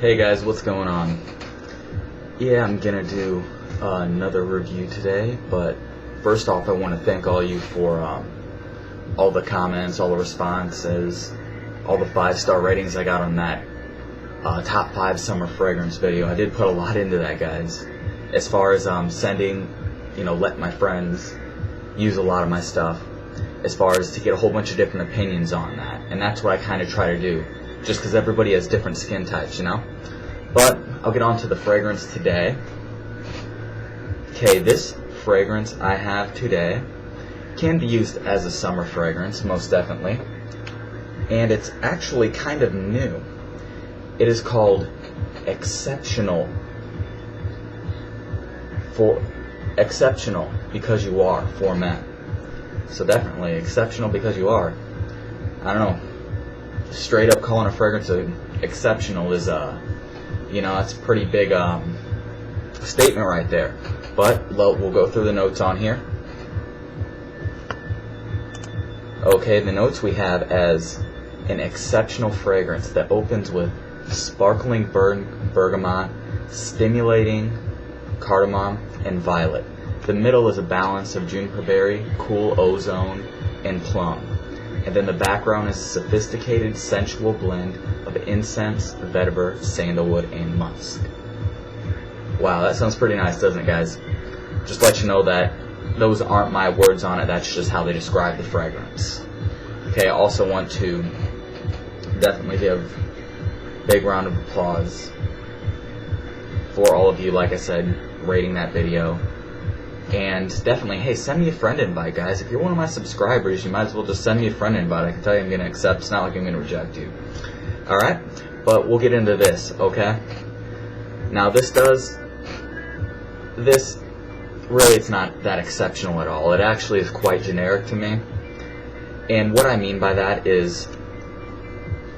Hey guys, what's going on? Yeah, I'm gonna do another review today, but first off I want to thank all you for all the comments, all the responses, all the 5-star ratings I got on that top 5 summer fragrance video. I did put a lot into that, guys. As far as sending, let my friends use a lot of my stuff, as far as to get a whole bunch of different opinions on that, and that's what I kind of try to do, just because everybody has different skin types, But I'll get on to the fragrance today. Okay, this fragrance I have today can be used as a summer fragrance, most definitely, and it's actually kind of new. It is called Exceptional Because You Are for men. So definitely Exceptional Because You Are. I don't know, straight up calling a fragrance exceptional is that's a pretty big statement right there. But we'll go through the notes on here. Okay, the notes we have as an exceptional fragrance that opens with sparkling bergamot, stimulating cardamom, and violet. The middle is a balance of juniper berry, cool ozone, and plum. And then the background is a sophisticated, sensual blend of incense, vetiver, sandalwood, and musk. Wow, that sounds pretty nice, doesn't it, guys? Just let you know that those aren't my words on it, that's just how they describe the fragrance. Okay, I also want to definitely give a big round of applause for all of you, like I said, rating that video. And definitely, hey, send me a friend invite, guys. If you're one of my subscribers, you might as well just send me a friend invite. I can tell you I'm going to accept. It's not like I'm going to reject you. Alright? But we'll get into this, okay? Now, this really, it's not that exceptional at all. It actually is quite generic to me. And what I mean by that is,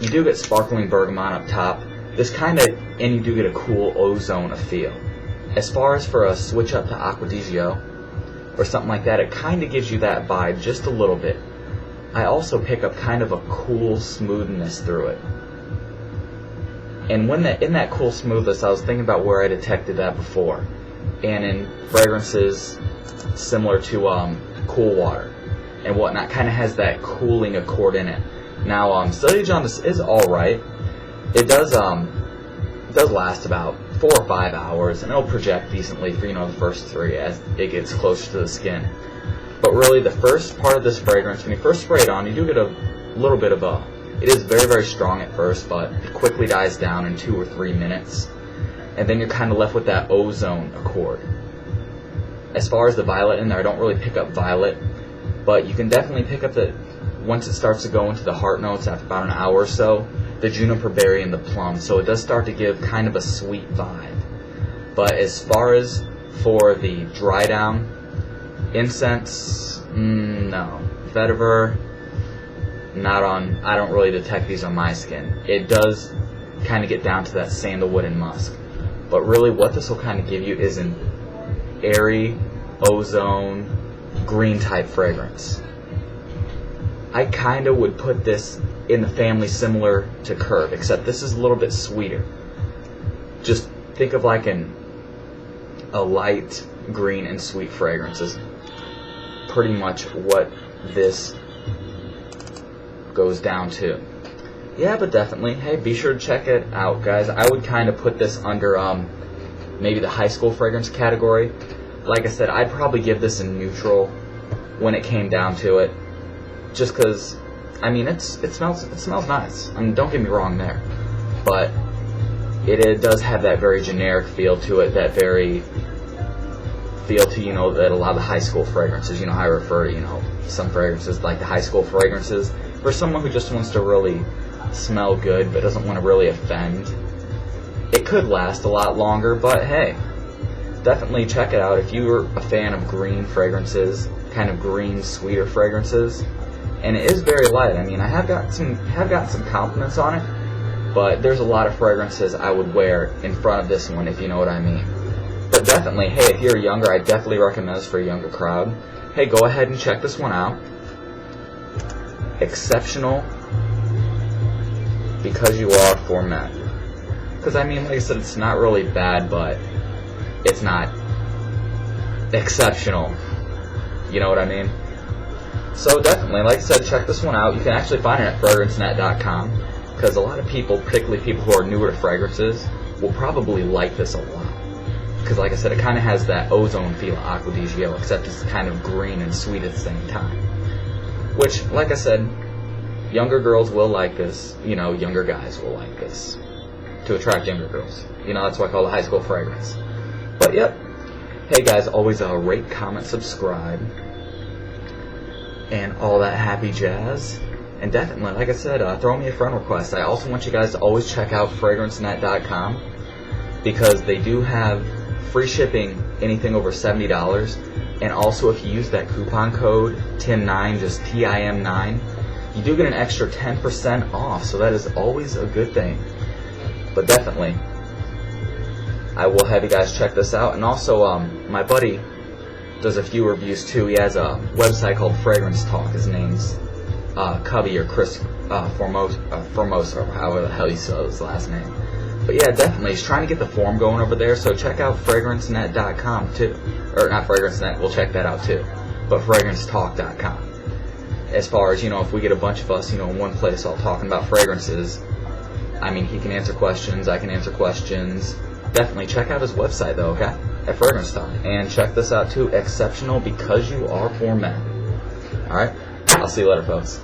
you do get sparkling bergamot up top. And you do get a cool ozone feel. As far as for a switch up to Acqua di Gio or something like that, it kind of gives you that vibe just a little bit. I also pick up kind of a cool smoothness through it. And in that cool smoothness, I was thinking about where I detected that before. And in fragrances similar to Cool Water and whatnot, kind of has that cooling accord in it. Now, Studiage on this is alright. It does last about 4 or 5 hours, and it'll project decently for the first 3 as it gets closer to the skin. But really, the first part of this fragrance, when you first spray it on, you do get a little bit of it is very, very strong at first, but it quickly dies down in 2 or 3 minutes, and then you're kind of left with that ozone accord. As far as the violet in there, I don't really pick up violet, but you can definitely pick up once it starts to go into the heart notes after about an hour or so, the juniper berry and the plum, so it does start to give kind of a sweet vibe. But as far as for the dry down, incense, no. Vetiver, I don't really detect these on my skin. It does kind of get down to that sandalwood and musk. But really what this will kind of give you is an airy, ozone, green type fragrance. I kind of would put this in the family similar to Curve, except this is a little bit sweeter. Just think of like a light green and sweet fragrance is pretty much what this goes down to. Yeah, but definitely, hey, be sure to check it out, guys. I would kind of put this under maybe the high school fragrance category. Like I said, I'd probably give this a neutral when it came down to it, just because it smells nice. Don't get me wrong there, but it does have that very generic feel to it, that very feel to that a lot of the high school fragrances. I refer to some fragrances like the high school fragrances for someone who just wants to really smell good but doesn't want to really offend. It could last a lot longer, but hey, definitely check it out if you're a fan of green fragrances, kind of green, sweeter fragrances. And it is very light. I have got some compliments on it, but there's a lot of fragrances I would wear in front of this one, if you know what I mean. But definitely, hey, if you're younger, I definitely recommend this for a younger crowd. Hey, go ahead and check this one out. Exceptional Because You Are for Men. Because I mean, like I said, it's not really bad, but it's not exceptional. You know what I mean? So definitely, like I said, check this one out. You can actually find it at fragrancenet.com, because a lot of people, particularly people who are newer to fragrances, will probably like this a lot. Because like I said, it kind of has that ozone feel, Acqua di Gio, except it's kind of green and sweet at the same time. Which, like I said, younger girls will like this. You know, younger guys will like this. To attract younger girls. You know, that's why I call it high school fragrance. But yep. Hey guys, always rate, comment, subscribe, and all that happy jazz. And definitely, like I said, throw me a friend request. I also want you guys to always check out fragrancenet.com, because they do have free shipping anything over $70. And also, if you use that coupon code TIM9, just TIM9, you do get an extra 10% off. So that is always a good thing. But definitely, I will have you guys check this out. And also, my buddy does a few reviews too. He has a website called Fragrance Talk. His name's Cubby, or Chris Formosa, or however the hell he spells his last name. But yeah, definitely, he's trying to get the forum going over there. So check out fragrancenet.com too. Or not FragranceNet, we'll check that out too. But fragrancetalk.com. As far as, you know, if we get a bunch of us, you know, in one place all talking about fragrances, I mean, he can answer questions, I can answer questions. Definitely check out his website though, okay? At Fragrance Talk. And check this out too, Exceptional Because You Are For Men. Alright? I'll see you later, folks.